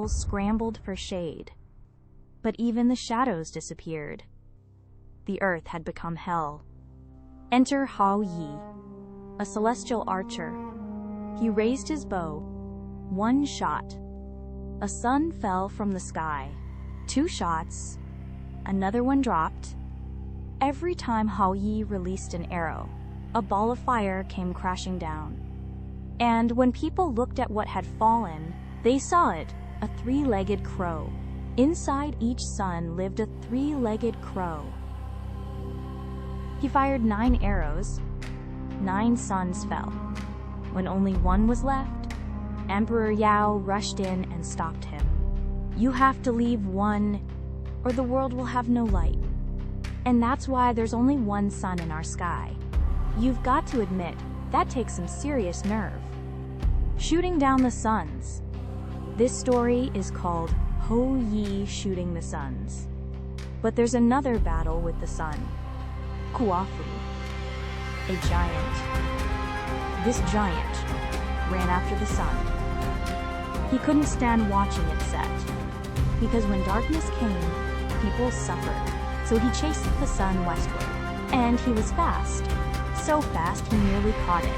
scrambled for shade, but even the shadows disappeared. The earth had become hell. Enter Hao Yi, a celestial archer. He raised his bow. One shot. A sun fell from the sky. 2 shots. Another one dropped. Every time Hao Yi released an arrow, a ball of fire came crashing down. And when people looked at what had fallen, they saw it, a 3-legged crow. Inside each sun lived a 3-legged crow. He fired 9 arrows. 9 suns fell. When only one was left, Emperor Yao rushed in and stopped him. You have to leave one, or the world will have no light. And that's why there's only one sun in our sky. You've got to admit, that takes some serious nerve. Shooting down the suns. This story is called Hou Yi shooting the suns. But there's another battle with the sun. Kuafu, a giant. This giant ran after the sun. He couldn't stand watching it set, because when darkness came, people suffered. So he chased the sun westward, and he was fast. So fast he nearly caught it.